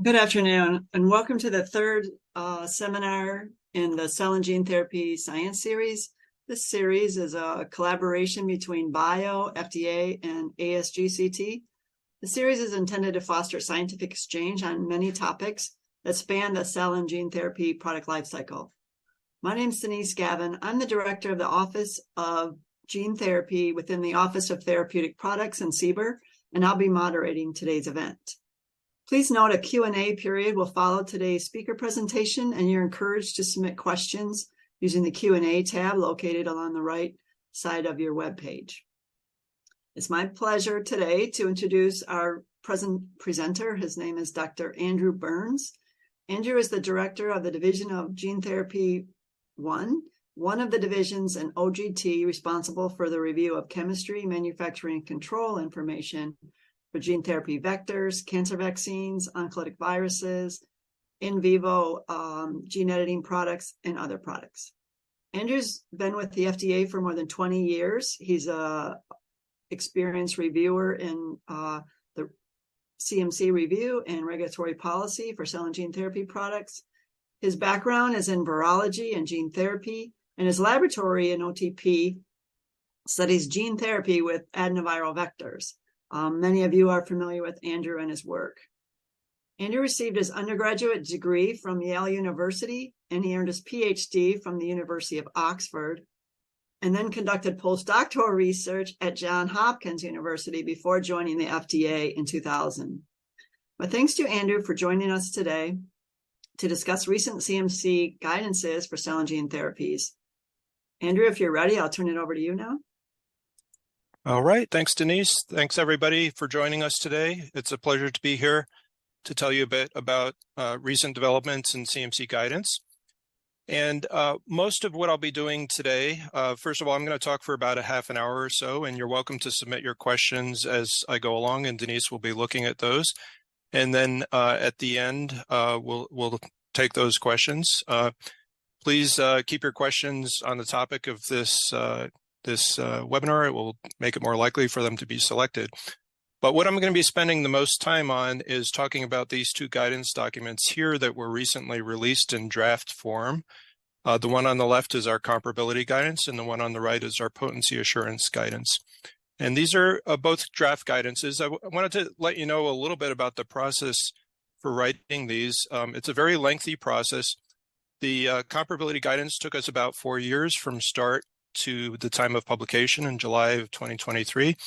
Good afternoon, and welcome to the third seminar in the Cell and Gene Therapy Science Series. This series is a collaboration between BIO, FDA, and ASGCT. The series is intended to foster scientific exchange on many topics that span the cell and gene therapy product lifecycle. My name is Denise Gavin. I'm the director of the Office of Gene Therapy within the Office of Therapeutic Products in CBER, and I'll be moderating today's event. Please note a Q&A period will follow today's speaker presentation, and you're encouraged to submit questions using the Q&A tab located along the right side of your web page. It's my pleasure today to introduce our presenter. His name is Dr. Andrew Byrnes. Andrew is the director of the Division of Gene Therapy 1, one of the divisions in OGT responsible for the review of chemistry, manufacturing, and control information for gene therapy vectors, cancer vaccines, oncolytic viruses, in vivo gene editing products, and other products. Andrew's been with the FDA for more than 20 years. He's an experienced reviewer in the CMC review and regulatory policy for cell and gene therapy products. His background is in virology and gene therapy, and his laboratory in OTP studies gene therapy with adenoviral vectors. Many of you are familiar with Andrew and his work. Andrew received his undergraduate degree from Yale University, and he earned his PhD from the University of Oxford, and then conducted postdoctoral research at Johns Hopkins University before joining the FDA in 2000. But thanks to Andrew for joining us today to discuss recent CMC guidances for cell and gene therapies. Andrew, if you're ready, I'll turn it over to you now. All right. Thanks, Denise. Thanks, everybody, for joining us today. It's a pleasure to be here to tell you a bit about recent developments in CMC guidance. And most of what I'll be doing today, first of all, I'm going to talk for about a half an hour or so, and you're welcome to submit your questions as I go along, and Denise will be looking at those. And then at the end, we'll take those questions. Please keep your questions on the topic of this webinar. It will make it more likely for them to be selected. But what I'm going to be spending the most time on is talking about these two guidance documents here that were recently released in draft form. The one on the left is our comparability guidance, and the one on the right is our potency assurance guidance. And these are both draft guidances. I wanted to let you know a little bit about the process for writing these. It's a very lengthy process. The comparability guidance took us about 4 years from start to the time of publication in July of 2023.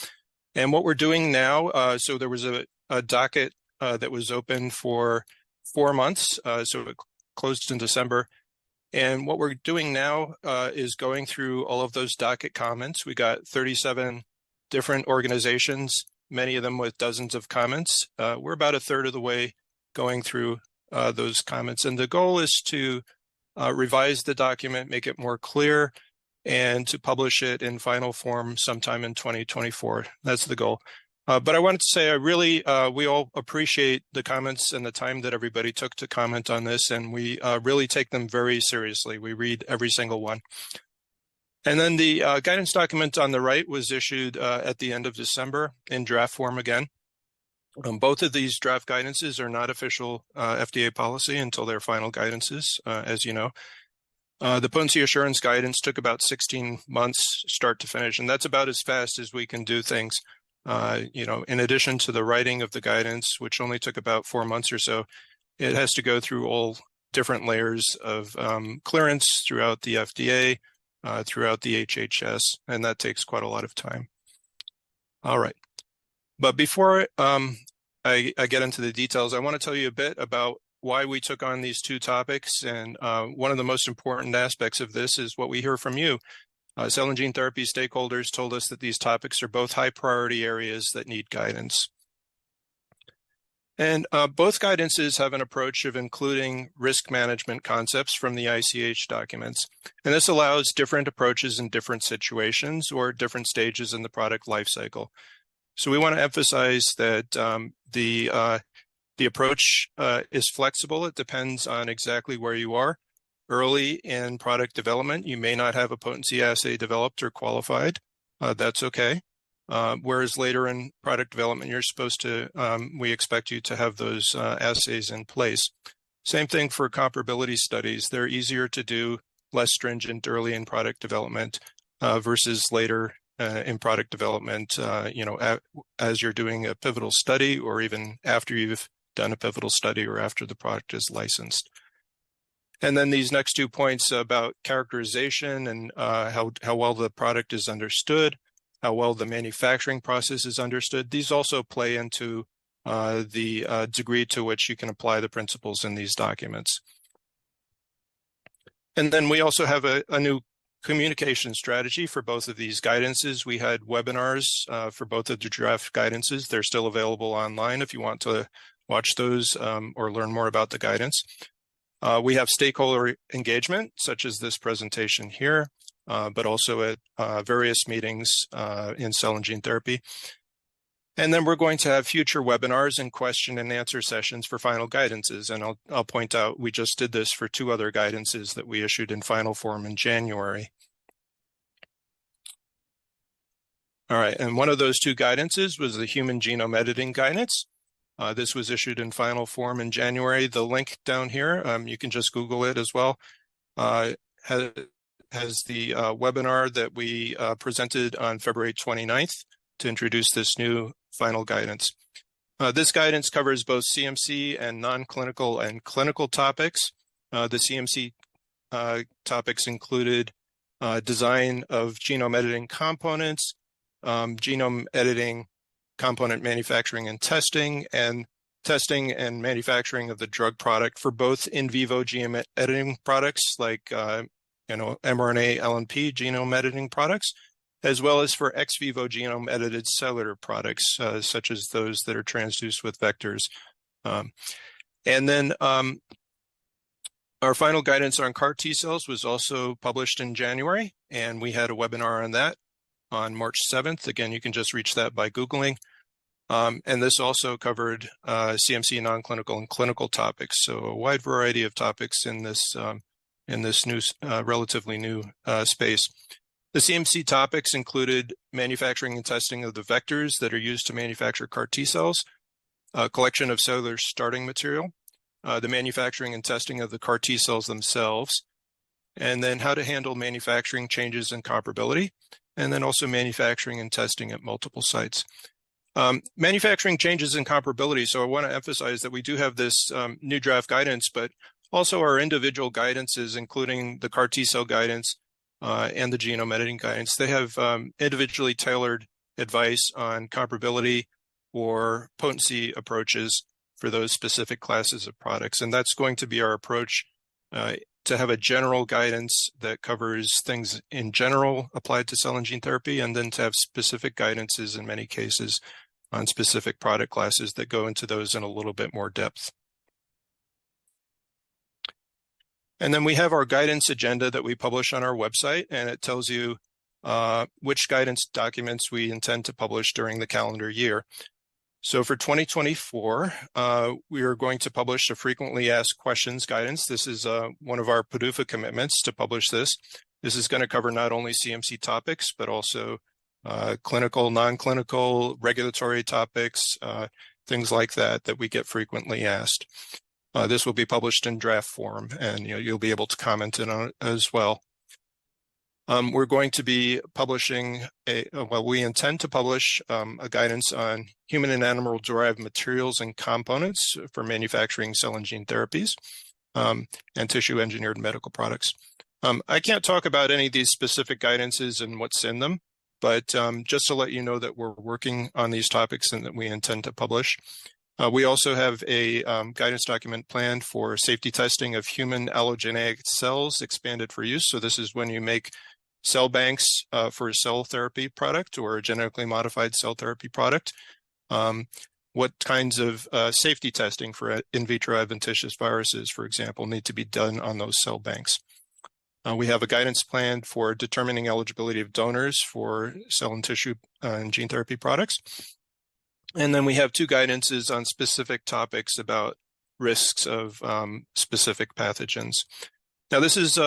And what we're doing now, so there was a docket that was open for 4 months, so it closed in December. And what we're doing now is going through all of those docket comments. We got 37 different organizations, many of them with dozens of comments. We're about a third of the way going through those comments. And the goal is to revise the document, make it more clear, and to publish it in final form sometime in 2024. That's the goal. But I wanted to say we all appreciate the comments and the time that everybody took to comment on this, and we really take them very seriously. We read every single one. And then the guidance document on the right was issued at the end of December in draft form again. Both of these draft guidances are not official FDA policy until they're final guidances, as you know. The potency assurance guidance took about 16 months start to finish, and that's about as fast as we can do things. In addition to the writing of the guidance, which only took about 4 months or so, it has to go through all different layers of clearance throughout the FDA, throughout the HHS, and that takes quite a lot of time. All right. But before I get into the details, I want to tell you a bit about why we took on these two topics. And one of the most important aspects of this is what we hear from you. Cell and gene therapy stakeholders told us that these topics are both high priority areas that need guidance. And both guidances have an approach of including risk management concepts from the ICH documents. And this allows different approaches in different situations or different stages in the product lifecycle. So we want to emphasize that the approach is flexible. It depends on exactly where you are. Early in product development, you may not have a potency assay developed or qualified. That's okay. whereas later in product development, you're supposed to, we expect you to have those assays in place. Same thing for comparability studies. They're easier to do, less stringent early in product development versus later in product development, as you're doing a pivotal study or even after you've done a pivotal study or after the product is licensed. And then these next 2 points about characterization and how well the product is understood, how well the manufacturing process is understood. These also play into the degree to which you can apply the principles in these documents. And then we also have a new communication strategy for both of these guidances. We had webinars for both of the draft guidances. They're still available online if you want to watch those or learn more about the guidance. We have stakeholder engagement, such as this presentation here, but also at various meetings in cell and gene therapy. And then we're going to have future webinars and question and answer sessions for final guidances. And I'll point out, we just did this for 2 other guidances that we issued in final form in January. All right, and one of those 2 guidances was the human genome editing guidance. This was issued in final form in January. The link down here, you can just Google it as well, has the webinar that we presented on February 29th to introduce this new final guidance. This guidance covers both CMC and non-clinical and clinical topics. The CMC topics included design of genome editing components, genome editing component manufacturing and testing and manufacturing of the drug product for both in vivo genome editing products like mRNA, LNP genome editing products, as well as for ex vivo genome edited cellular products, such as those that are transduced with vectors. And then our final guidance on CAR T cells was also published in January, and we had a webinar on that on March 7th. Again, you can just reach that by Googling. And this also covered CMC non-clinical and clinical topics. So a wide variety of topics in this new, relatively new space. The CMC topics included manufacturing and testing of the vectors that are used to manufacture CAR T cells, collection of cellular starting material, the manufacturing and testing of the CAR T cells themselves, and then how to handle manufacturing changes in comparability, and then also manufacturing and testing at multiple sites. Manufacturing changes in comparability. So I want to emphasize that we do have this new draft guidance, but also our individual guidances, including the CAR T cell guidance and the genome editing guidance. They have individually tailored advice on comparability or potency approaches for those specific classes of products. And that's going to be our approach, to have a general guidance that covers things in general applied to cell and gene therapy, and then to have specific guidances in many cases on specific product classes that go into those in a little bit more depth. And then we have our guidance agenda that we publish on our website, and it tells you which guidance documents we intend to publish during the calendar year. So for 2024, we are going to publish a frequently asked questions guidance. This is one of our PDUFA commitments to publish this. This is going to cover not only CMC topics, but also clinical, non-clinical, regulatory topics, things like that we get frequently asked. This will be published in draft form, and you'll be able to comment on it as well. We're going to be publishing we intend to publish a guidance on human and animal-derived materials and components for manufacturing cell and gene therapies and tissue-engineered medical products. I can't talk about any of these specific guidances and what's in them, but just to let you know that we're working on these topics and that we intend to publish. We also have a guidance document planned for safety testing of human allogeneic cells expanded for use. So this is when you make cell banks for a cell therapy product or a genetically modified cell therapy product. What kinds of safety testing for in vitro adventitious viruses, for example, need to be done on those cell banks. We have a guidance plan for determining eligibility of donors for cell and tissue and gene therapy products. And then we have 2 guidances on specific topics about risks of specific pathogens. Now, this is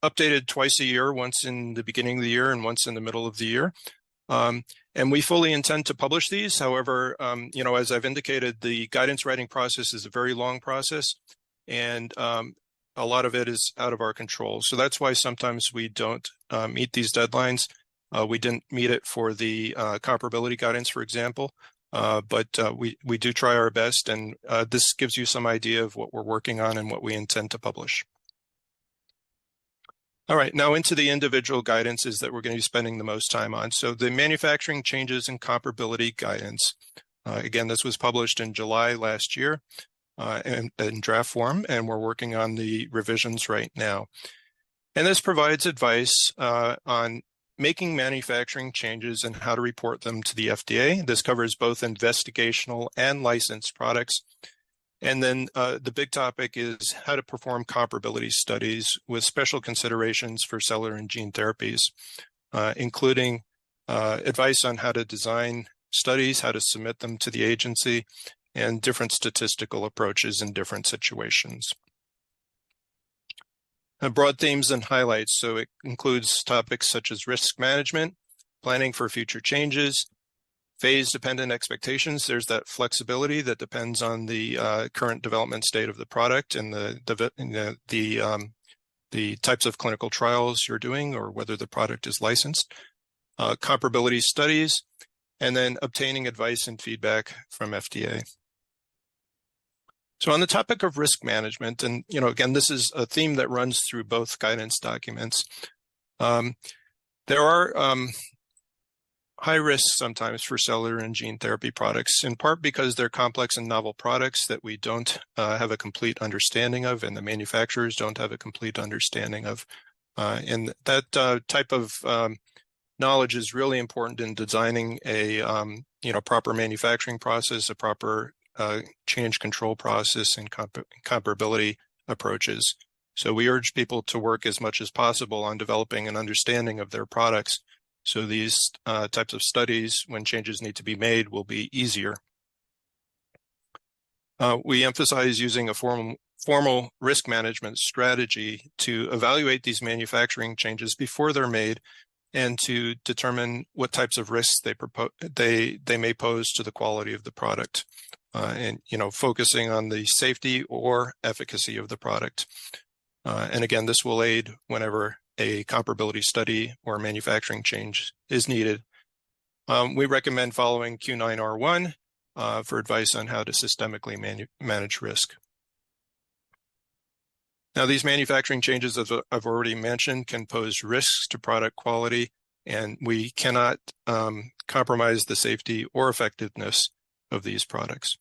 updated twice a year, once in the beginning of the year and once in the middle of the year. And we fully intend to publish these. However, as I've indicated, the guidance writing process is a very long process, and a lot of it is out of our control. So that's why sometimes we don't meet these deadlines. We didn't meet it for the comparability guidance, for example, but we do try our best, and this gives you some idea of what we're working on and what we intend to publish. All right, now into the individual guidances that we're going to be spending the most time on. So the manufacturing changes and comparability guidance. Again, this was published in July last year in draft form, and we're working on the revisions right now. And this provides advice on making manufacturing changes and how to report them to the FDA. This covers both investigational and licensed products. And then the big topic is how to perform comparability studies with special considerations for cellular and gene therapies, including advice on how to design studies, how to submit them to the agency, and different statistical approaches in different situations. Broad themes and highlights. So it includes topics such as risk management, planning for future changes, phase-dependent expectations. There's that flexibility that depends on the current development state of the product and the types of clinical trials you're doing or whether the product is licensed. Comparability studies, and then obtaining advice and feedback from FDA. So on the topic of risk management, and again, this is a theme that runs through both guidance documents. There are high risks sometimes for cellular and gene therapy products, in part because they're complex and novel products that we don't have a complete understanding of, and the manufacturers don't have a complete understanding of. And that type of knowledge is really important in designing a proper manufacturing process, a proper change control process, and comparability approaches. So we urge people to work as much as possible on developing an understanding of their products, so these types of studies, when changes need to be made, will be easier. We emphasize using a formal risk management strategy to evaluate these manufacturing changes before they're made and to determine what types of risks they may pose to the quality of the product, and focusing on the safety or efficacy of the product. And again, this will aid whenever a comparability study or manufacturing change is needed. We recommend following Q9R1 for advice on how to systemically manage risk. Now, these manufacturing changes, as I've already mentioned, can pose risks to product quality, and we cannot compromise the safety or effectiveness of these products.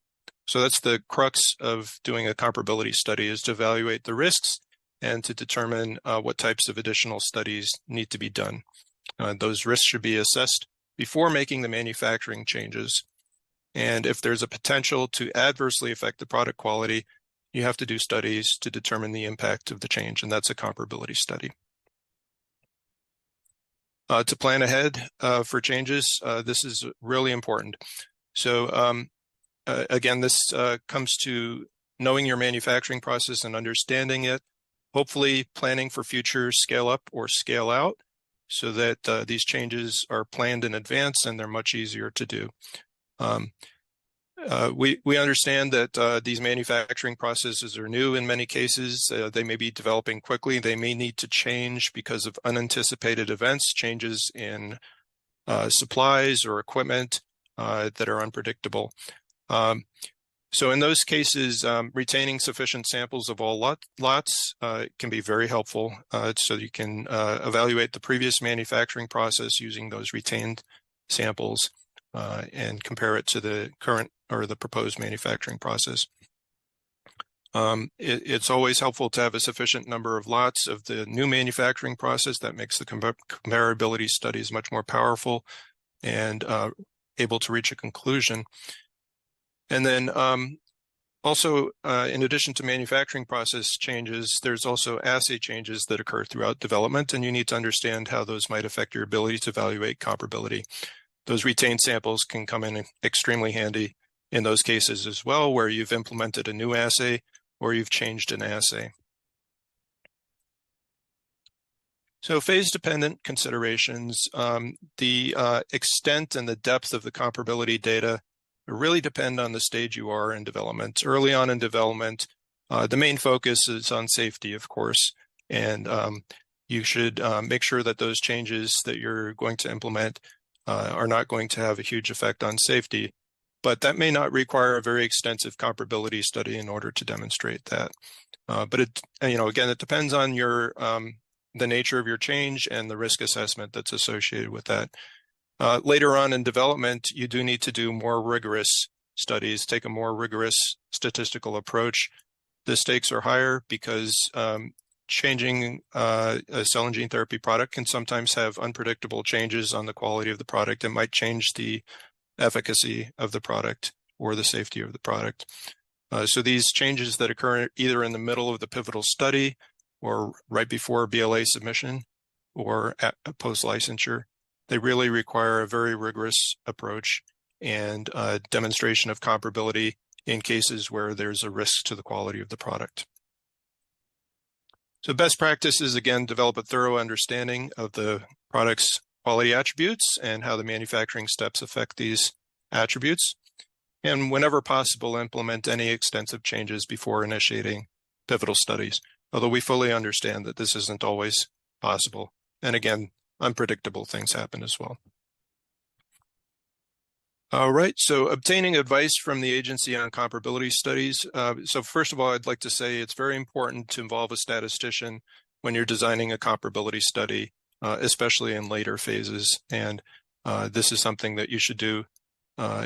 So that's the crux of doing a comparability study, is to evaluate the risks and to determine what types of additional studies need to be done. Those risks should be assessed before making the manufacturing changes. And if there's a potential to adversely affect the product quality, you have to do studies to determine the impact of the change, and that's a comparability study. To plan ahead for changes, this is really important. So again, this comes to knowing your manufacturing process and understanding it, hopefully planning for future scale up or scale out so that these changes are planned in advance and they're much easier to do. We understand that these manufacturing processes are new in many cases. They may be developing quickly. They may need to change because of unanticipated events, changes in supplies or equipment that are unpredictable. So in those cases, retaining sufficient samples of all lots can be very helpful, so you can evaluate the previous manufacturing process using those retained samples and compare it to the current or the proposed manufacturing process. It's always helpful to have a sufficient number of lots of the new manufacturing process. That makes the comparability studies much more powerful and able to reach a conclusion. And then also, in addition to manufacturing process changes, there's also assay changes that occur throughout development, and you need to understand how those might affect your ability to evaluate comparability. Those retained samples can come in extremely handy in those cases as well, where you've implemented a new assay or you've changed an assay. So phase-dependent considerations, the extent and the depth of the comparability data really depend on the stage you are in development. Early on in development, the main focus is on safety, of course, and you should make sure that those changes that you're going to implement are not going to have a huge effect on safety. But that may not require a very extensive comparability study in order to demonstrate that. But it, again, it depends on your the nature of your change and the risk assessment that's associated with that. Later on in development, you do need to do more rigorous studies, take a more rigorous statistical approach. The stakes are higher because changing a cell and gene therapy product can sometimes have unpredictable changes on the quality of the product. It might change the efficacy of the product or the safety of the product. So these changes that occur either in the middle of the pivotal study or right before BLA submission or at post-licensure, they really require a very rigorous approach and a demonstration of comparability in cases where there's a risk to the quality of the product. So best practice is, again, develop a thorough understanding of the product's quality attributes and how the manufacturing steps affect these attributes. And whenever possible, implement any extensive changes before initiating pivotal studies, although we fully understand that this isn't always possible. And again, unpredictable things happen as well. All right, so obtaining advice from the agency on comparability studies. So first of all, I'd like to say it's very important to involve a statistician when you're designing a comparability study, especially in later phases. And this is something that you should do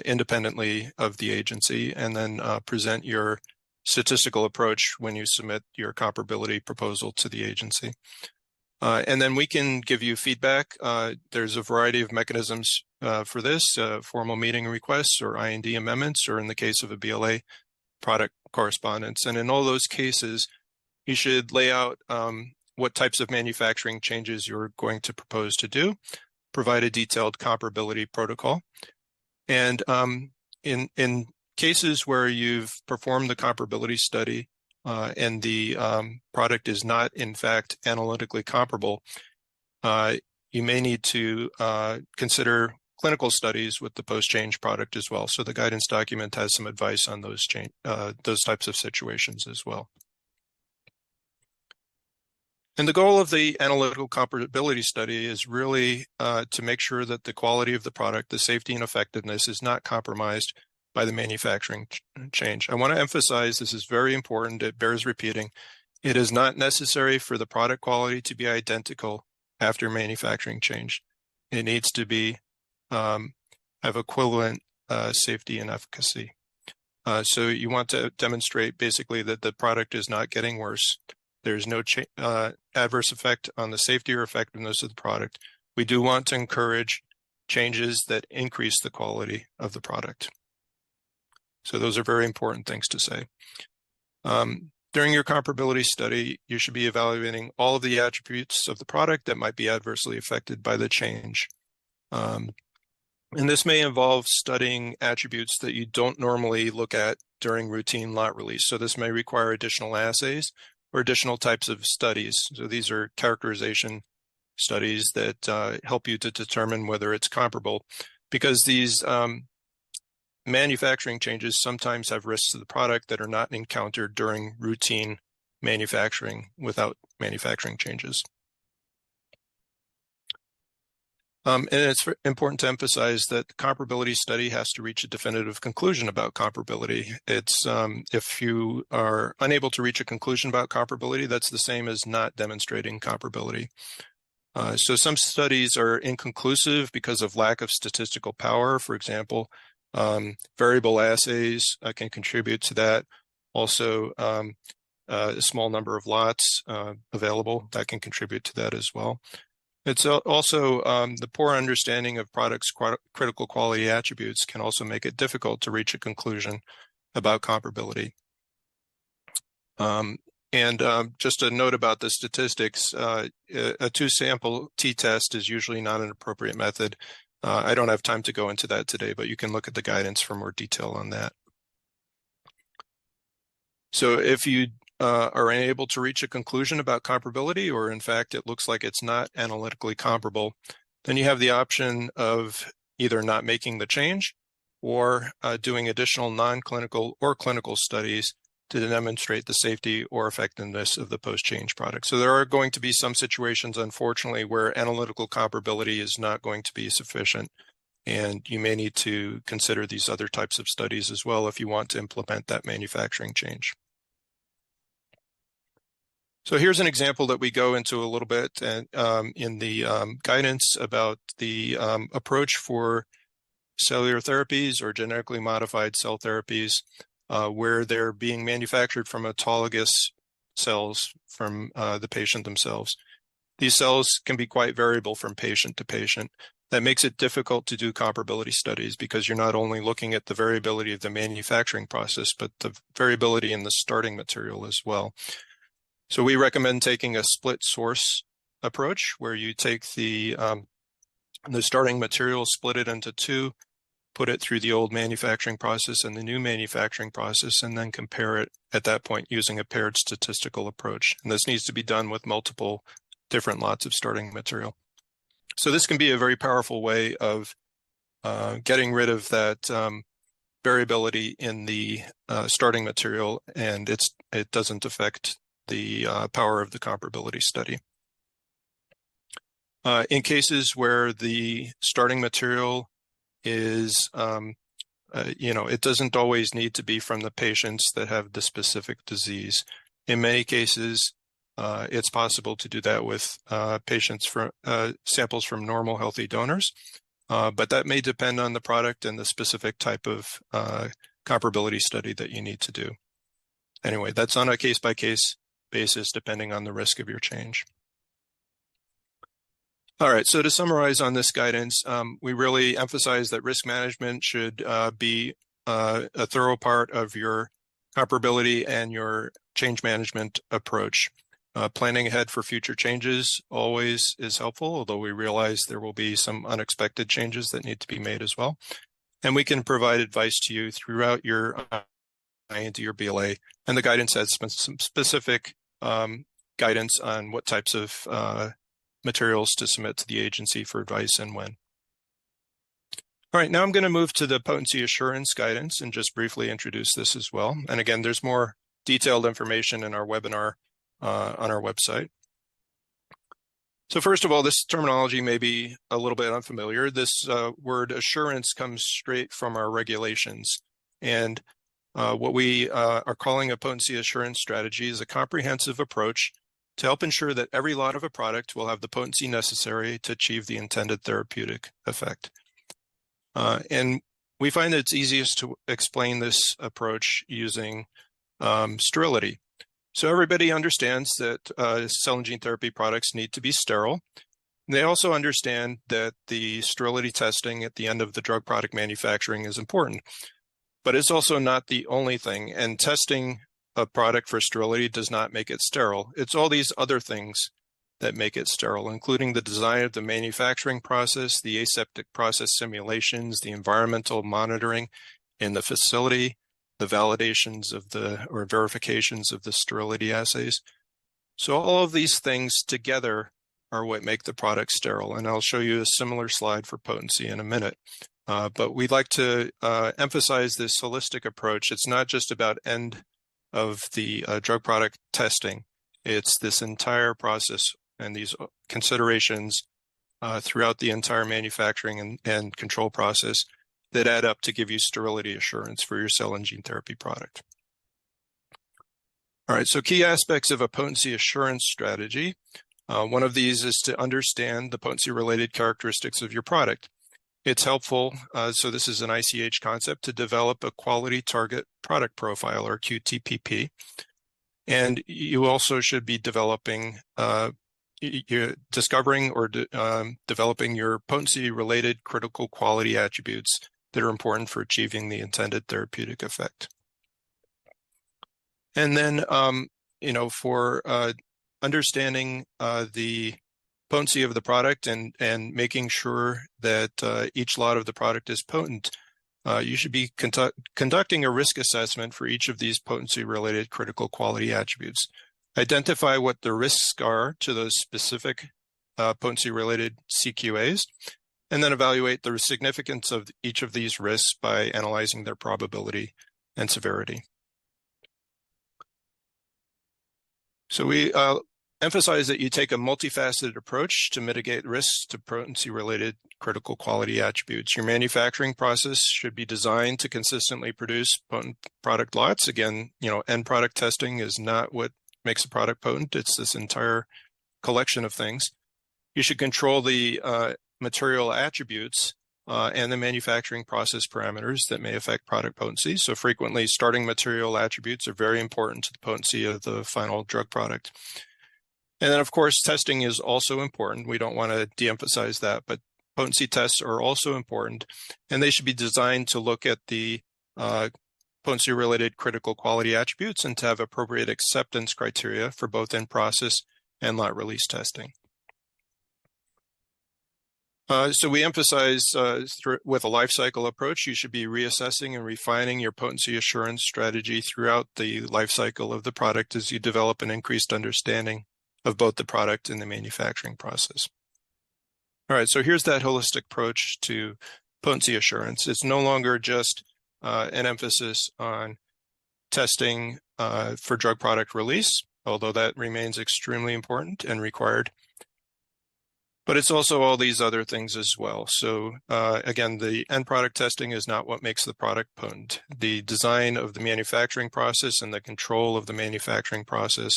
independently of the agency, and then present your statistical approach when you submit your comparability proposal to the agency. And then we can give you feedback. There's a variety of mechanisms for this, formal meeting requests or IND amendments, or in the case of a BLA, product correspondence. And in all those cases, you should lay out what types of manufacturing changes you're going to propose to do, provide a detailed comparability protocol. And in cases where you've performed the comparability study and the product is not, in fact, analytically comparable, you may need to consider clinical studies with the post-change product as well. So the guidance document has some advice on those types of situations as well. And the goal of the analytical comparability study is really to make sure that the quality of the product, the safety and effectiveness, is not compromised by the manufacturing change. I want to emphasize this is very important. It bears repeating. It is not necessary for the product quality to be identical after manufacturing change. It needs to be have equivalent safety and efficacy. So you want to demonstrate basically that the product is not getting worse. There's no adverse effect on the safety or effectiveness of the product. We do want to encourage changes that increase the quality of the product. So those are very important things to say. During your comparability study, you should be evaluating all of the attributes of the product that might be adversely affected by the change. And this may involve studying attributes that you don't normally look at during routine lot release. So this may require additional assays or additional types of studies. So these are characterization studies that help you to determine whether it's comparable, because these manufacturing changes sometimes have risks to the product that are not encountered during routine manufacturing without manufacturing changes. And it's important to emphasize that the comparability study has to reach a definitive conclusion about comparability. It's if you are unable to reach a conclusion about comparability, that's the same as not demonstrating comparability. So some studies are inconclusive because of lack of statistical power. For example, variable assays can contribute to that. Also, a small number of lots available that can contribute to that as well. It's also the poor understanding of products' critical quality attributes can also make it difficult to reach a conclusion about comparability. Just a note about the statistics, a two-sample t-test is usually not an appropriate method. I don't have time to go into that today, but you can look at the guidance for more detail on that. So if you are unable to reach a conclusion about comparability, or in fact, it looks like it's not analytically comparable, then you have the option of either not making the change or doing additional non-clinical or clinical studies to demonstrate the safety or effectiveness of the post-change product. So there are going to be some situations, unfortunately, where analytical comparability is not going to be sufficient, and you may need to consider these other types of studies as well if you want to implement that manufacturing change. So here's an example that we go into a little bit and in the guidance about the approach for cellular therapies or genetically modified cell therapies, where they're being manufactured from autologous cells from the patient themselves. These cells can be quite variable from patient to patient. That makes it difficult to do comparability studies because you're not only looking at the variability of the manufacturing process, but the variability in the starting material as well. So we recommend taking a split source approach where you take the starting material, split it into two, put it through the old manufacturing process and the new manufacturing process, and then compare it at that point using a paired statistical approach. And this needs to be done with multiple different lots of starting material. So this can be a very powerful way of getting rid of that variability in the starting material, and it doesn't affect the power of the comparability study. In cases where the starting material is, it doesn't always need to be from the patients that have the specific disease. In many cases, it's possible to do that with samples from normal healthy donors, but that may depend on the product and the specific type of comparability study that you need to do. Anyway, that's on a case-by-case basis depending on the risk of your change. All right, so to summarize on this guidance, we really emphasize that risk management should be a thorough part of your comparability and your change management approach. Planning ahead for future changes always is helpful, although we realize there will be some unexpected changes that need to be made as well. And we can provide advice to you throughout your into your BLA, and the guidance has some specific guidance on what types of materials to submit to the agency for advice and when. All right, now I'm going to move to the potency assurance guidance and just briefly introduce this as well. And again, there's more detailed information in our webinar on our website. So first of all, this terminology may be a little bit unfamiliar. This word assurance comes straight from our regulations. And what we are calling a potency assurance strategy is a comprehensive approach to help ensure that every lot of a product will have the potency necessary to achieve the intended therapeutic effect. And we find that it's easiest to explain this approach using sterility. So everybody understands that cell and gene therapy products need to be sterile. They also understand that the sterility testing at the end of the drug product manufacturing is important, but it's also not the only thing. And testing a product for sterility does not make it sterile. It's all these other things that make it sterile, including the design of the manufacturing process, the aseptic process simulations, the environmental monitoring in the facility, the validations of or verifications of the sterility assays. So all of these things together are what make the product sterile. And I'll show you a similar slide for potency in a minute. But we'd like to emphasize this holistic approach. It's not just about end of the drug product testing. It's this entire process and these considerations throughout the entire manufacturing and control process that add up to give you sterility assurance for your cell and gene therapy product. All right, so key aspects of a potency assurance strategy. One of these is to understand the potency-related characteristics of your product. It's helpful, so this is an ICH concept, to develop a quality target product profile, or QTPP. And you also should be developing, discovering or developing your potency-related critical quality attributes that are important for achieving the intended therapeutic effect. And then, for understanding the potency of the product and making sure that each lot of the product is potent, you should be conducting a risk assessment for each of these potency-related critical quality attributes. Identify what the risks are to those specific potency-related CQAs, and then evaluate the significance of each of these risks by analyzing their probability and severity. So we emphasize that you take a multifaceted approach to mitigate risks to potency-related critical quality attributes. Your manufacturing process should be designed to consistently produce potent product lots. Again, end product testing is not what makes a product potent. It's this entire collection of things. You should control the material attributes and the manufacturing process parameters that may affect product potency. So frequently, starting material attributes are very important to the potency of the final drug product. And then, of course, testing is also important. We don't want to de-emphasize that, but potency tests are also important, and they should be designed to look at the potency-related critical quality attributes and to have appropriate acceptance criteria for both in-process and lot release testing. So we emphasize with a life cycle approach, you should be reassessing and refining your potency assurance strategy throughout the life cycle of the product as you develop an increased understanding of both the product and the manufacturing process. All right, so here's that holistic approach to potency assurance. It's no longer just an emphasis on testing for drug product release, although that remains extremely important and required. But it's also all these other things as well. So again, the end product testing is not what makes the product potent. The design of the manufacturing process and the control of the manufacturing process,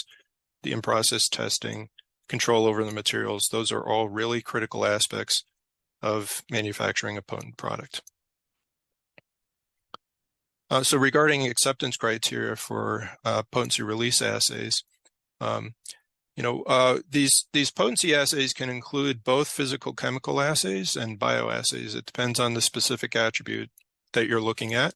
the in-process testing, control over the materials, those are all really critical aspects of manufacturing a potent product. So regarding acceptance criteria for potency release assays, these potency assays can include both physical chemical assays and bioassays. It depends on the specific attribute that you're looking at.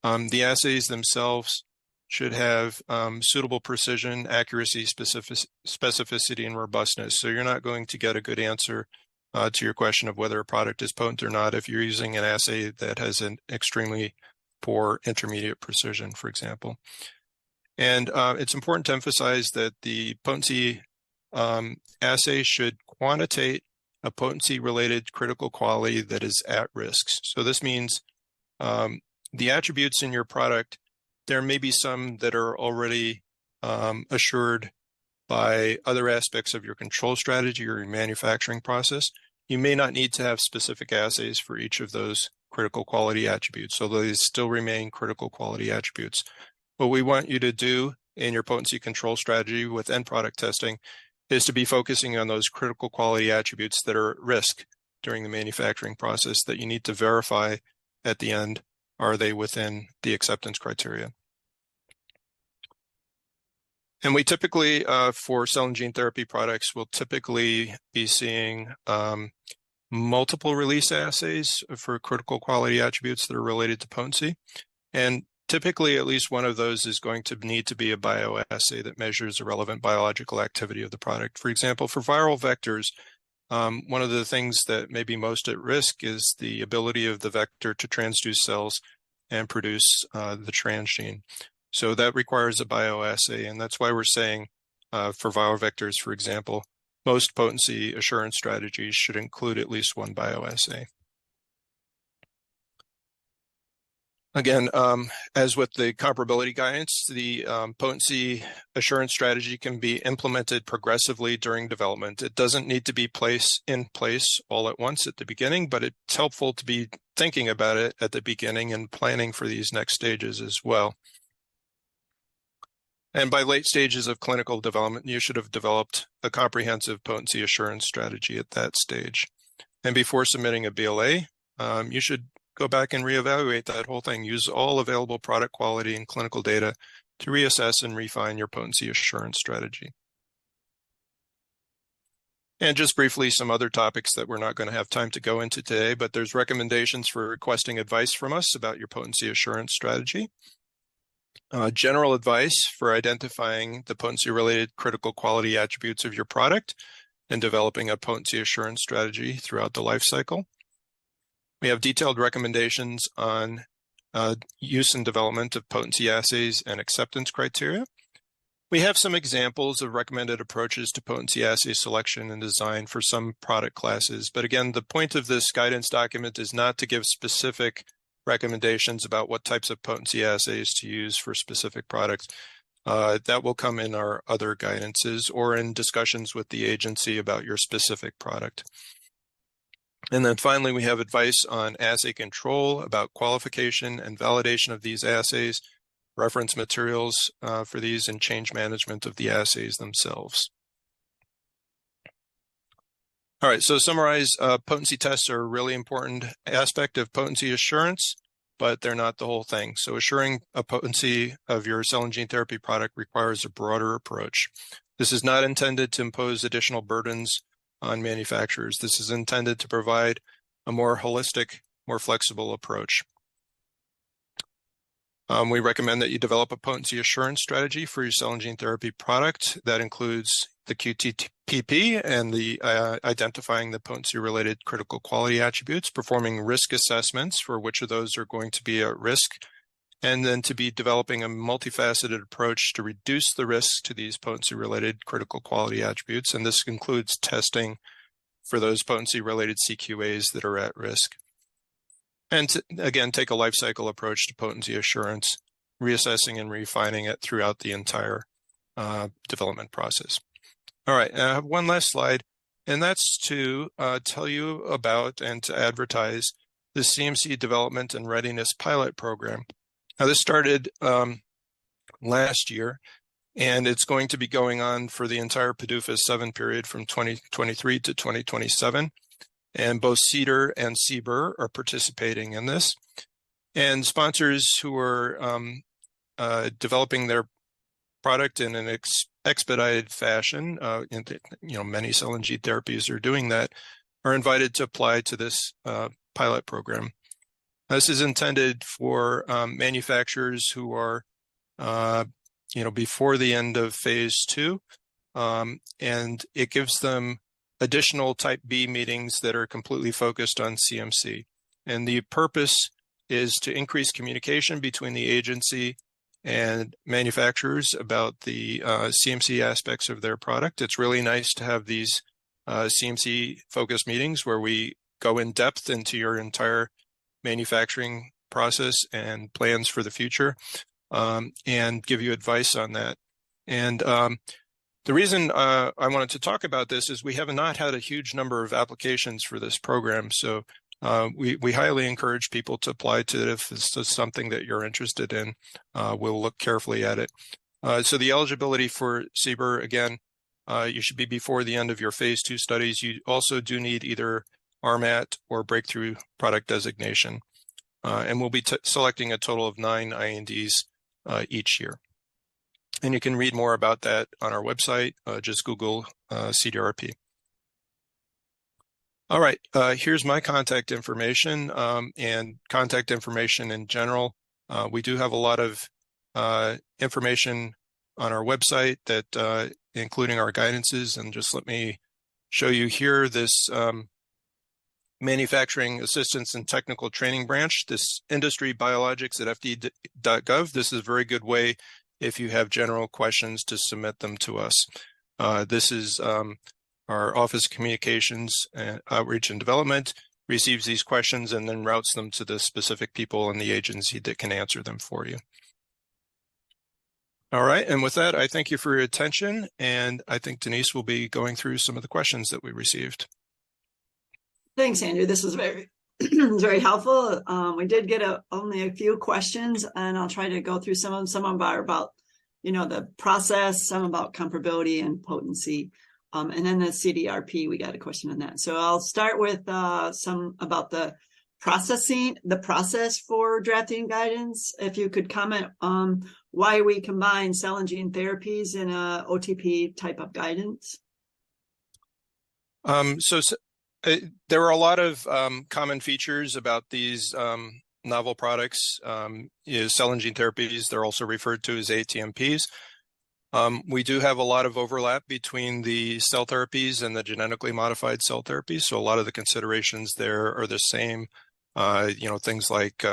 The assays themselves should have suitable precision, accuracy, specificity, and robustness. So you're not going to get a good answer to your question of whether a product is potent or not if you're using an assay that has an extremely poor intermediate precision, for example. And it's important to emphasize that the potency assay should quantitate a potency-related critical quality that is at risk. So this means the attributes in your product, there may be some that are already assured by other aspects of your control strategy or your manufacturing process. You may not need to have specific assays for each of those critical quality attributes, although they still remain critical quality attributes. What we want you to do in your potency control strategy with end product testing is to be focusing on those critical quality attributes that are at risk during the manufacturing process that you need to verify at the end, are they within the acceptance criteria? And we typically, for cell and gene therapy products, will typically be seeing multiple release assays for critical quality attributes that are related to potency. And typically, at least one of those is going to need to be a bioassay that measures the relevant biological activity of the product. For example, for viral vectors, one of the things that may be most at risk is the ability of the vector to transduce cells and produce the transgene. So that requires a bioassay, and that's why we're saying for viral vectors, for example, most potency assurance strategies should include at least one bioassay. Again, as with the comparability guidance, the potency assurance strategy can be implemented progressively during development. It doesn't need to be in place all at once at the beginning, but it's helpful to be thinking about it at the beginning and planning for these next stages as well. And by late stages of clinical development, you should have developed a comprehensive potency assurance strategy at that stage. And before submitting a BLA, you should go back and reevaluate that whole thing. Use all available product quality and clinical data to reassess and refine your potency assurance strategy. And just briefly, some other topics that we're not going to have time to go into today, but there's recommendations for requesting advice from us about your potency assurance strategy. General advice for identifying the potency-related critical quality attributes of your product and developing a potency assurance strategy throughout the life cycle. We have detailed recommendations on use and development of potency assays and acceptance criteria. We have some examples of recommended approaches to potency assay selection and design for some product classes. But again, the point of this guidance document is not to give specific recommendations about what types of potency assays to use for specific products. That will come in our other guidances or in discussions with the agency about your specific product. And then finally, we have advice on assay control, about qualification and validation of these assays, reference materials for these, and change management of the assays themselves. All right, so to summarize, potency tests are a really important aspect of potency assurance, but they're not the whole thing. So assuring a potency of your cell and gene therapy product requires a broader approach. This is not intended to impose additional burdens on manufacturers. This is intended to provide a more holistic, more flexible approach. We recommend that you develop a potency assurance strategy for your cell and gene therapy product. That includes the QTPP and the identifying the potency-related critical quality attributes, performing risk assessments for which of those are going to be at risk, and then to be developing a multifaceted approach to reduce the risks to these potency-related critical quality attributes. And this includes testing for those potency-related CQAs that are at risk. And to, again, take a life cycle approach to potency assurance, reassessing and refining it throughout the entire development process. All right, I have one last slide, and that's to tell you about and to advertise the CMC Development and Readiness Pilot Program. Now, this started last year, and it's going to be going on for the entire PDUFA 7 period from 2023 to 2027. And both CDER and CBER are participating in this. And sponsors who are developing their product in an expedited fashion, many cell and gene therapies are doing that, are invited to apply to this pilot program. This is intended for manufacturers who are, before the end of phase 2, and it gives them additional type B meetings that are completely focused on CMC. And the purpose is to increase communication between the agency and manufacturers about the CMC aspects of their product. It's really nice to have these CMC focused meetings where we go in depth into your entire manufacturing process and plans for the future, and give you advice on that. And the reason I wanted to talk about this is we have not had a huge number of applications for this program. So we highly encourage people to apply to it if this is something that you're interested in. We'll look carefully at it. So the eligibility for CBER, again, you should be before the end of your phase 2 studies. You also do need either RMAT or breakthrough product designation. And we'll be selecting a total of 9 INDs each year. And you can read more about that on our website. Just Google CDRP. All right, here's my contact information and contact information in general. We do have a lot of information on our website that including our guidances. And just let me show you here this Manufacturing Assistance and Technical Training branch, this industry biologics at FDA.gov. This is a very good way if you have general questions to submit them to us. This is our Office of Communications and Outreach and Development receives these questions and then routes them to the specific people in the agency that can answer them for you. All right, and with that, I thank you for your attention, and I think Denise will be going through some of the questions that we received. Thanks, Andrew. This was very, very helpful. We did get only a few questions, and I'll try to go through some of them. Some of them are about, the process, some about comparability and potency. And then the CDRP, we got a question on that. So I'll start with some about the process for drafting guidance. If you could comment on why we combine cell and gene therapies in a OTP type of guidance. There are a lot of common features about these novel products. Cell and gene therapies, they're also referred to as ATMPs. We do have a lot of overlap between the cell therapies and the genetically modified cell therapies. So a lot of the considerations there are the same things like,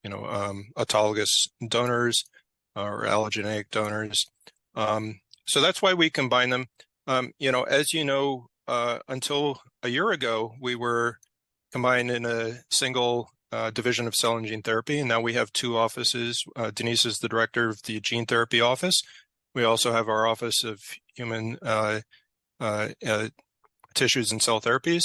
autologous donors or allogeneic donors. So that's why we combine them. As you know, until a year ago, we were combined in a single division of cell and gene therapy, and now we have two offices. Denise is the director of the gene therapy office. We also have our office of human tissues and cell therapies.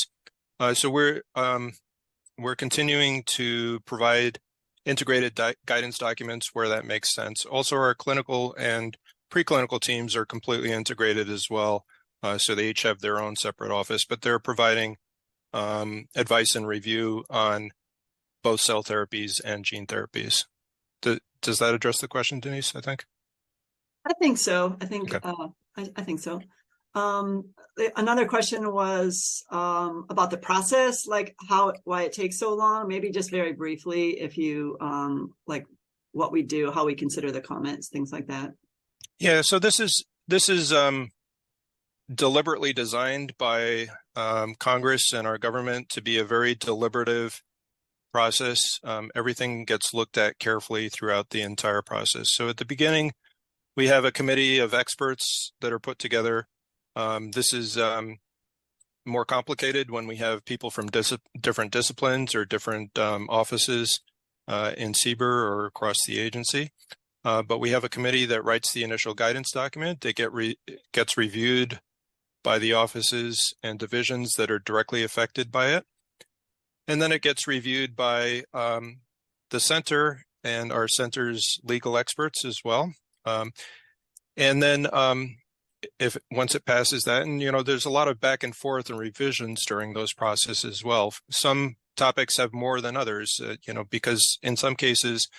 So we're continuing to provide integrated guidance documents where that makes sense. Also, our clinical and preclinical teams are completely integrated as well. So they each have their own separate office, but they're providing advice and review on both cell therapies and gene therapies. Does that address the question, Denise, I think? I think so. I think, okay. I think so. Another question was about the process, like why it takes so long. Maybe just very briefly, if you like what we do, how we consider the comments, things like that. Yeah, so this is deliberately designed by Congress and our government to be a very deliberative process. Everything gets looked at carefully throughout the entire process. So at the beginning, we have a committee of experts that are put together. This is more complicated when we have people from different disciplines or different offices in CBER or across the agency. But we have a committee that writes the initial guidance document. It gets reviewed by the offices and divisions that are directly affected by it. And then it gets reviewed by the center and our center's legal experts as well. And then once it passes that, and there's a lot of back and forth and revisions during those processes as well. Some topics have more than others, because in some cases,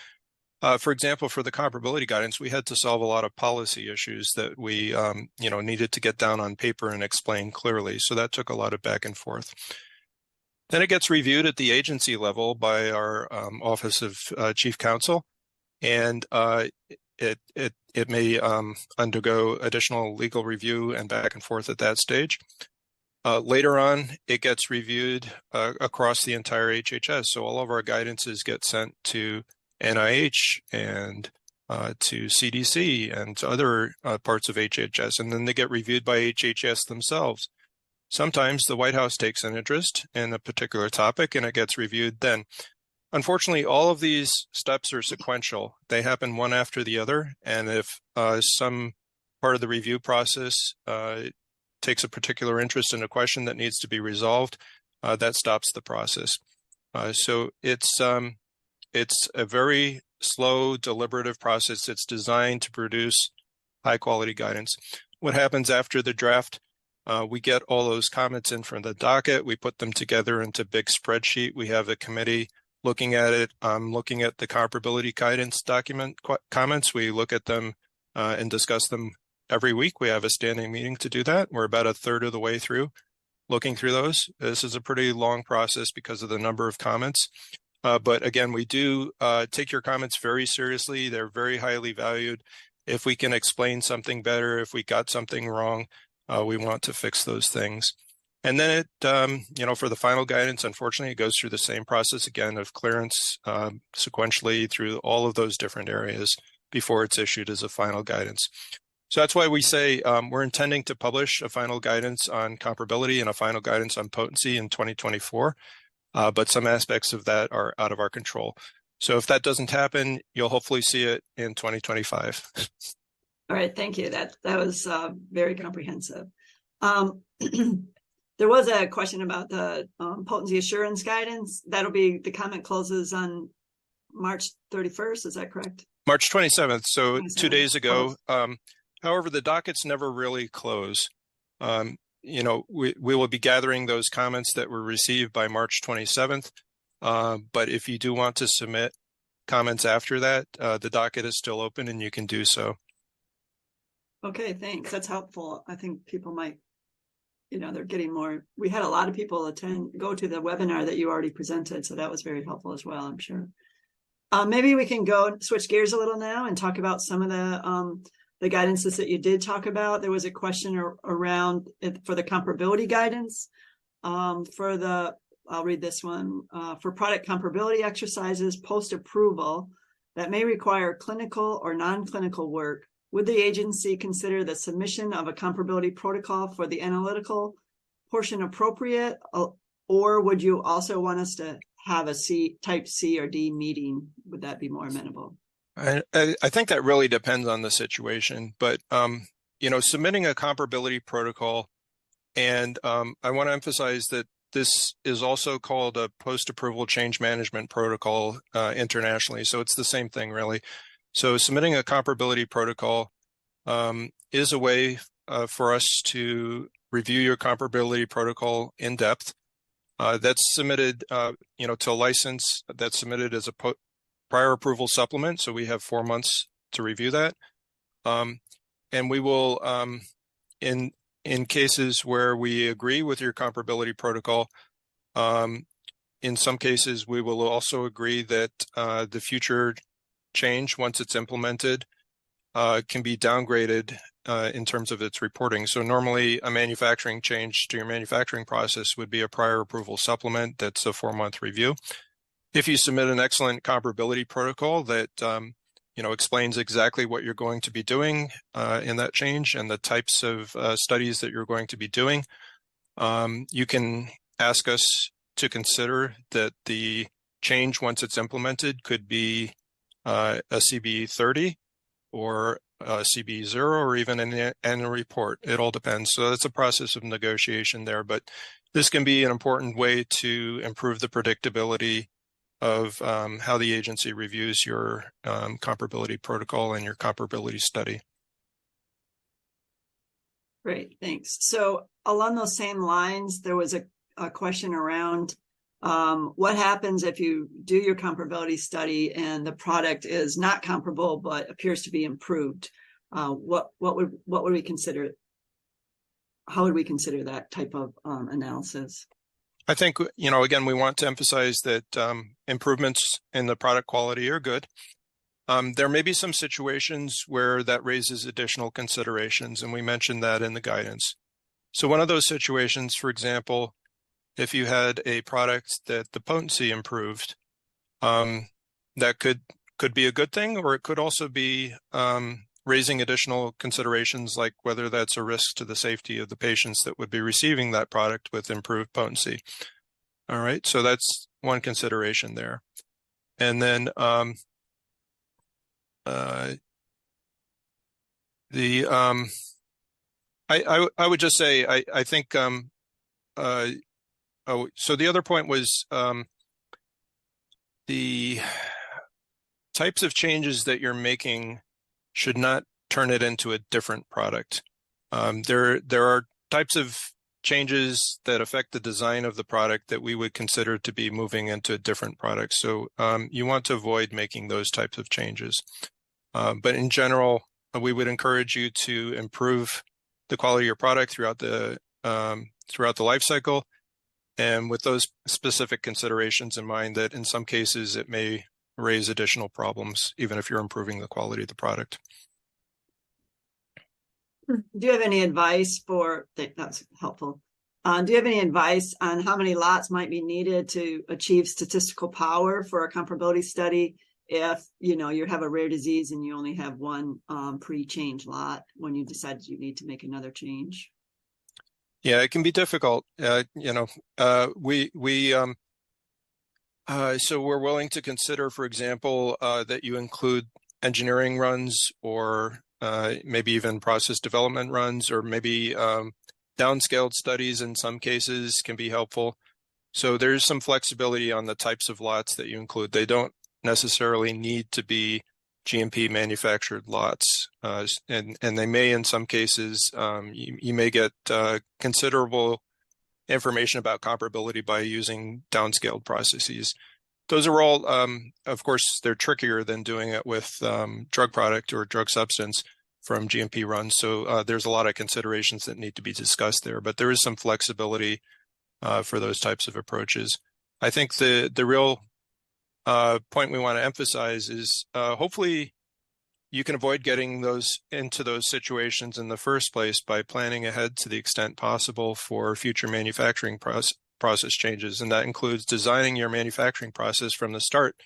for example, for the comparability guidance, we had to solve a lot of policy issues that we, needed to get down on paper and explain clearly. So that took a lot of back and forth. Then it gets reviewed at the agency level by our Office of Chief Counsel, and it may undergo additional legal review and back and forth at that stage. Later on, it gets reviewed across the entire HHS. So all of our guidances get sent to NIH and to CDC and to other parts of HHS, and then they get reviewed by HHS themselves. Sometimes the White House takes an interest in a particular topic and it gets reviewed then. Unfortunately, all of these steps are sequential. They happen one after the other, and if some part of the review process takes a particular interest in a question that needs to be resolved, that stops the process. So it's a very slow, deliberative process. It's designed to produce high-quality guidance. What happens after the draft? We get all those comments in from the docket. We put them together into a big spreadsheet. We have a committee looking at it. Looking at the comparability guidance document comments. We look at them and discuss them every week. We have a standing meeting to do that. We're about a third of the way through looking through those. This is a pretty long process because of the number of comments. But again, we do take your comments very seriously. They're very highly valued. If we can explain something better, if we got something wrong, we want to fix those things. And then it, for the final guidance, unfortunately, it goes through the same process again of clearance sequentially through all of those different areas before it's issued as a final guidance. So that's why we say we're intending to publish a final guidance on comparability and a final guidance on potency in 2024. But some aspects of that are out of our control. So if that doesn't happen, you'll hopefully see it in 2025. All right, thank you. That was very comprehensive. There was a question about the potency assurance guidance. The comment closes on March 31st. Is that correct? March 27th. So 2 days ago. Oh. However, the dockets never really close. We will be gathering those comments that were received by March 27th. But if you do want to submit comments after that, the docket is still open and you can do so. Okay, thanks. That's helpful. I think people might, they're getting more. We had a lot of people go to the webinar that you already presented. So that was very helpful as well, I'm sure. Maybe we can switch gears a little now and talk about some of the guidances that you did talk about. There was a question around it for the comparability guidance. For the I'll read this one. For product comparability exercises post-approval that may require clinical or non-clinical work, would the agency consider the submission of a comparability protocol for the analytical portion appropriate, or would you also want us to have a type C or D meeting? Would that be more amenable? I think that really depends on the situation, but submitting a comparability protocol, and I want to emphasize that this is also called a post-approval change management protocol internationally. So it's the same thing, really. So submitting a comparability protocol is a way for us to review your comparability protocol in depth. That's submitted, to a license that's submitted as a prior approval supplement. So we have 4 months to review that. And we will, in cases where we agree with your comparability protocol, in some cases, we will also agree that the future change, once it's implemented, can be downgraded in terms of its reporting. So normally a manufacturing change to your manufacturing process would be a prior approval supplement. That's a 4-month review. If you submit an excellent comparability protocol that explains exactly what you're going to be doing in that change and the types of studies that you're going to be doing, you can ask us to consider that the change, once it's implemented, could be a CB30 or a CB0 or even an annual report. It all depends. So that's a process of negotiation there, but this can be an important way to improve the predictability of how the agency reviews your comparability protocol and your comparability study. Great, thanks. So along those same lines, there was a question around what happens if you do your comparability study and the product is not comparable but appears to be improved? What would we consider? How would we consider that type of analysis? I think, again, we want to emphasize that improvements in the product quality are good. There may be some situations where that raises additional considerations, and we mentioned that in the guidance. So one of those situations, for example, if you had a product that the potency improved, that could be a good thing, or it could also be raising additional considerations like whether that's a risk to the safety of the patients that would be receiving that product with improved potency. All right, so that's one consideration there. And then I would just say I think so the other point was the types of changes that you're making should not turn it into a different product. There are types of changes that affect the design of the product that we would consider to be moving into a different product. So you want to avoid making those types of changes. But in general, we would encourage you to improve the quality of your product throughout the life cycle, and with those specific considerations in mind that in some cases it may raise additional problems, even if you're improving the quality of the product. Do you have any advice that's helpful. Do you have any advice on how many lots might be needed to achieve statistical power for a comparability study if, you have a rare disease and you only have one pre-change lot when you decide you need to make another change? Yeah, it can be difficult. So we're willing to consider, for example, that you include engineering runs or maybe even process development runs, or maybe downscaled studies in some cases can be helpful. So there's some flexibility on the types of lots that you include. They don't necessarily need to be GMP manufactured lots, and they may, in some cases, you may get considerable information about comparability by using downscaled processes. Those are all, of course, they're trickier than doing it with drug product or drug substance from GMP runs. So there's a lot of considerations that need to be discussed there, but there is some flexibility for those types of approaches. I think the real point we want to emphasize is hopefully you can avoid getting into those situations in the first place by planning ahead to the extent possible for future manufacturing process changes, and that includes designing your manufacturing process from the start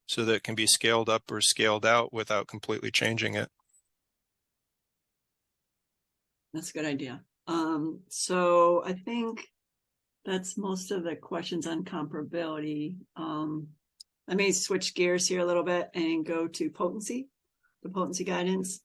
so that it can be scaled up or scaled out without completely changing it. That's a good idea. So I think that's most of the questions on comparability. Let me switch gears here a little bit and go to potency, the potency guidance.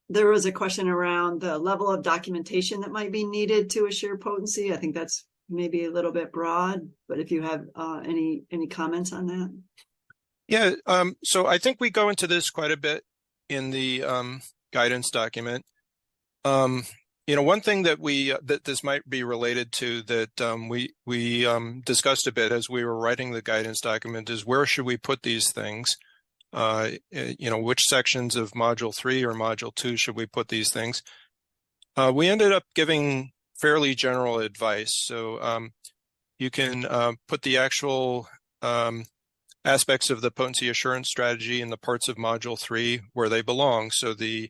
There was a question around the level of documentation that might be needed to assure potency. I think that's maybe a little bit broad, but if you have any comments on that. Yeah, so I think we go into this quite a bit in the guidance document. One thing that that this might be related to that we discussed a bit as we were writing the guidance document is where should we put these things? Which sections of Module 3 or Module 2 should we put these things? We ended up giving fairly general advice. So you can put the actual aspects of the potency assurance strategy in the parts of Module 3 where they belong. So the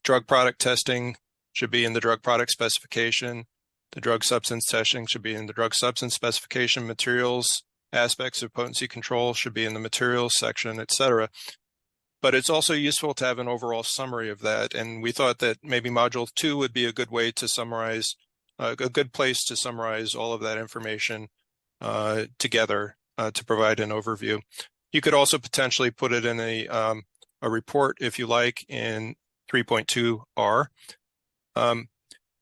drug product testing should be in the drug product specification. The drug substance testing should be in the drug substance specification. Materials aspects of potency control should be in the materials section, etc. But it's also useful to have an overall summary of that. And we thought that maybe Module 2 would be a good way to summarize, a good place to summarize all of that information together to provide an overview. You could also potentially put it in a report, if you like, in 3.2R.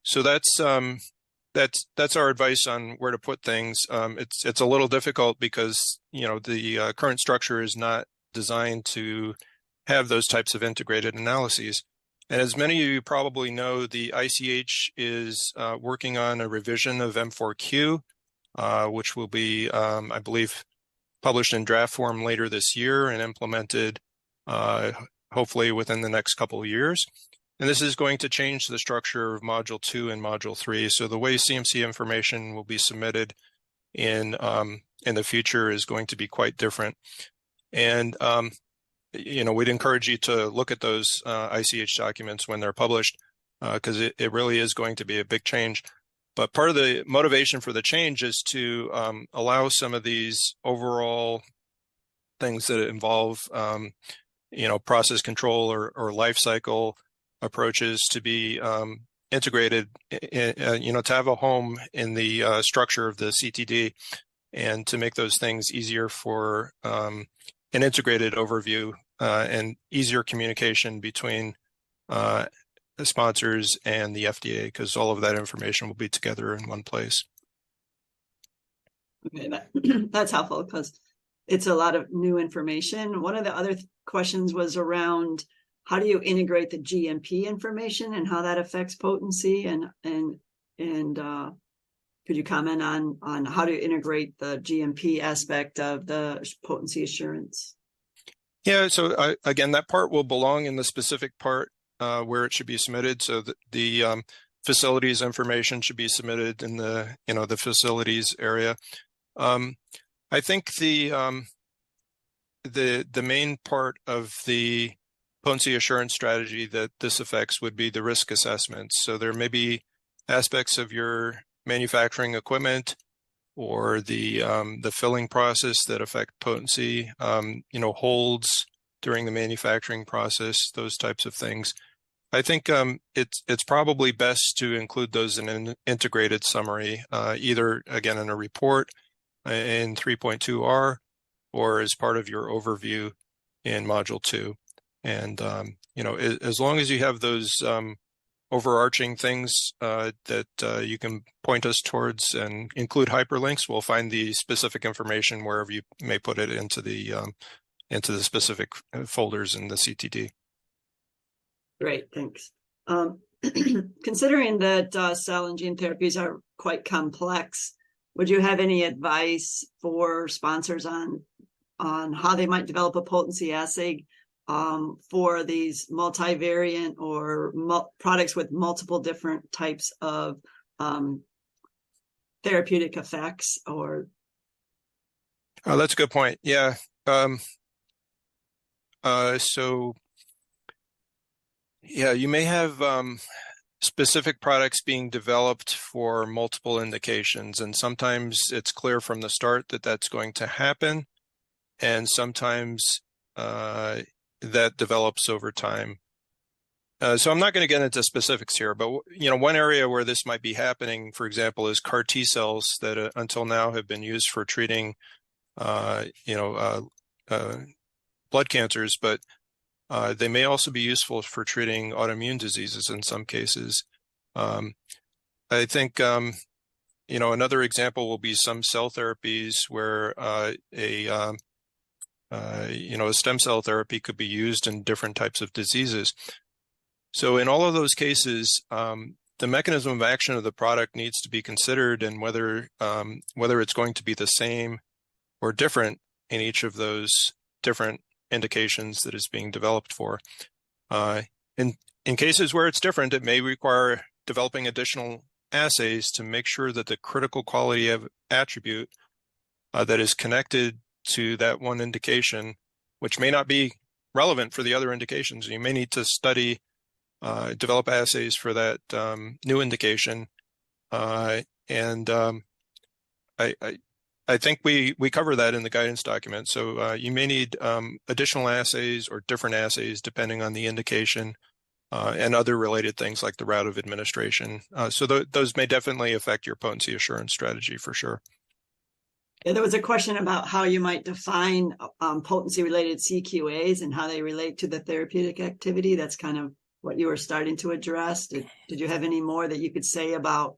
So that's our advice on where to put things. It's a little difficult because the current structure is not designed to have those types of integrated analyses. And as many of you probably know, the ICH is working on a revision of M4Q, which will be, I believe, published in draft form later this year and implemented hopefully within the next couple of years. And this is going to change the structure of Module 2 and Module 3. So the way CMC information will be submitted in the future is going to be quite different. And we'd encourage you to look at those ICH documents when they're published, because it really is going to be a big change. But part of the motivation for the change is to allow some of these overall things that involve, process control or life cycle approaches to be integrated, to have a home in the structure of the CTD, and to make those things easier for an integrated overview and easier communication between the sponsors and the FDA, because all of that information will be together in one place. Okay, that's helpful because it's a lot of new information. One of the other questions was around how do you integrate the GMP information and how that affects potency, and could you comment on how to integrate the GMP aspect of the potency assurance? Yeah, so again, that part will belong in the specific part where it should be submitted. So the facilities information should be submitted in the facilities area. I think the main part of the potency assurance strategy that this affects would be the risk assessments. So there may be aspects of your manufacturing equipment or the filling process that affect potency, holds during the manufacturing process, those types of things. I think it's probably best to include those in an integrated summary, either again in a report in 3.2R or as part of your overview in Module 2. And as long as you have those overarching things that you can point us towards and include hyperlinks, we'll find the specific information wherever you may put it into the specific folders in the CTD. Great, thanks. Considering that cell and gene therapies are quite complex, would you have any advice for sponsors on how they might develop a potency assay for these multivariant or products with multiple different types of therapeutic effects? Or that's a good point. Yeah. You may have specific products being developed for multiple indications. And sometimes it's clear from the start that that's going to happen. And sometimes that develops over time. So I'm not going to get into specifics here, but one area where this might be happening, for example, is CAR T cells that until now have been used for treating, blood cancers, but they may also be useful for treating autoimmune diseases in some cases. I think another example will be some cell therapies where a stem cell therapy could be used in different types of diseases. So in all of those cases, the mechanism of action of the product needs to be considered, and whether it's going to be the same or different in each of those different indications that is being developed for. In cases where it's different, it may require developing additional assays to make sure that the critical quality of attribute that is connected to that one indication, which may not be relevant for the other indications. You may need to develop assays for that new indication. I think we cover that in the guidance document. So you may need additional assays or different assays depending on the indication and other related things like the route of administration. So those may definitely affect your potency assurance strategy for sure. Yeah, there was a question about how you might define potency-related CQAs and how they relate to the therapeutic activity. That's kind of what you were starting to address. Did you have any more that you could say about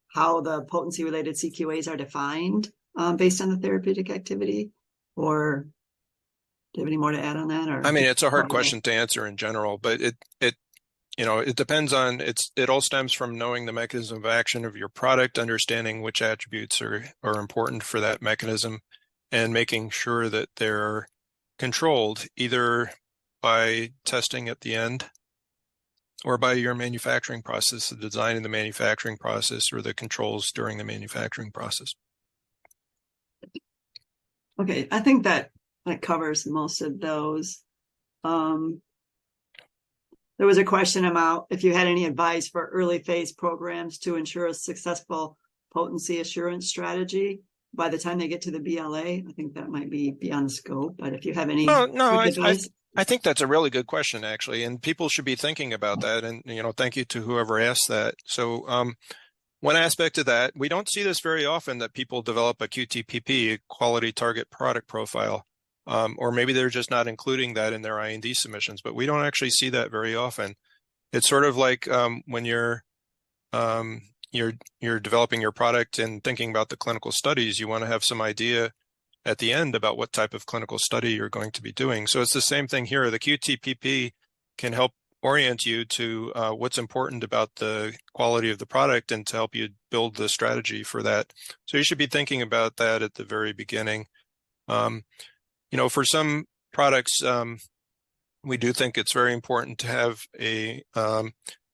how the potency-related CQAs are defined based on the therapeutic activity? Or do you have any more to add on that? Or I mean, it's a hard question to answer in general, but it depends on, it all stems from knowing the mechanism of action of your product, understanding which attributes are important for that mechanism, and making sure that they're controlled either by testing at the end or by your manufacturing process, the design of the manufacturing process, or the controls during the manufacturing process. Okay, I think that covers most of those. There was a question about if you had any advice for early phase programs to ensure a successful potency assurance strategy by the time they get to the BLA. I think that might be beyond scope, but if you have any advice. I think that's a really good question, actually, and people should be thinking about that. And, thank you to whoever asked that. So one aspect of that, we don't see this very often, that people develop a QTPP, a quality target product profile. Or maybe they're just not including that in their IND submissions, but we don't actually see that very often. It's sort of like when you're developing your product and thinking about the clinical studies, you want to have some idea at the end about what type of clinical study you're going to be doing. So it's the same thing here. The QTPP can help orient you to what's important about the quality of the product and to help you build the strategy for that. So you should be thinking about that at the very beginning. For some products, we do think it's very important to have a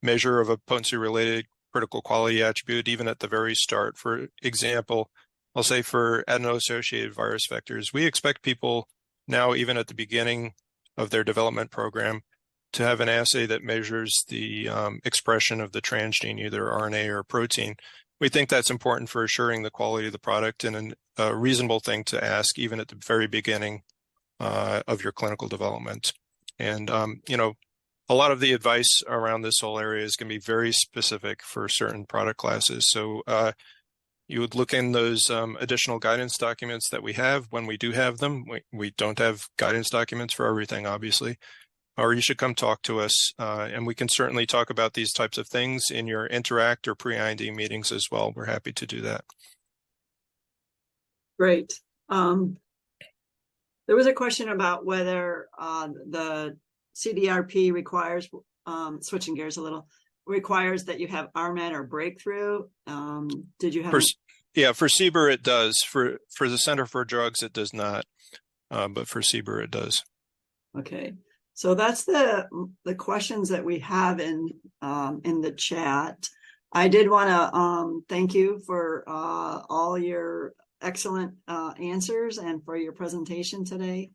measure of a potency-related critical quality attribute, even at the very start. For example, I'll say for adeno-associated virus vectors, we expect people now, even at the beginning of their development program, to have an assay that measures the expression of the transgene, either RNA or protein. We think that's important for assuring the quality of the product, and a reasonable thing to ask even at the very beginning of your clinical development. And, a lot of the advice around this whole area is going to be very specific for certain product classes. So you would look in those additional guidance documents that we have when we do have them. We don't have guidance documents for everything, obviously. Or you should come talk to us, and we can certainly talk about these types of things in your Interact or pre-IND meetings as well. We're happy to do that. Great. There was a question about whether the CDRP requires, switching gears a little, requires that you have RMAT or breakthrough. Did you have? For CBER it does. For the Center for Drugs it does not, but for CBER it does. Okay. So that's the questions that we have in the chat. I did want to thank you for all your excellent answers and for your presentation today.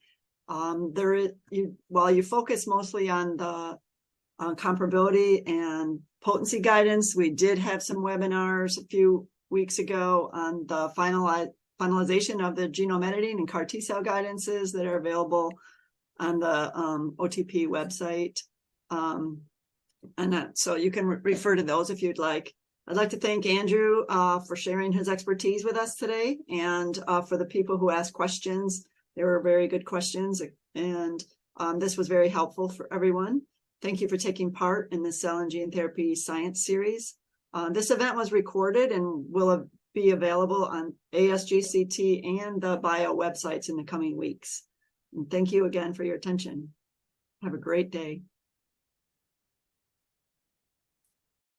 While you focus mostly on the comparability and potency guidance. We did have some webinars a few weeks ago on the finalization of the genome editing and CAR T-cell guidances that are available on the OTP website. So you can refer to those if you'd like. I'd like to thank Andrew for sharing his expertise with us today, and for the people who asked questions. They were very good questions, and this was very helpful for everyone. Thank you for taking part in the Cell and Gene Therapy Science Series. This event was recorded and will be available on ASGCT and the BIO websites in the coming weeks. And thank you again for your attention. Have a great day.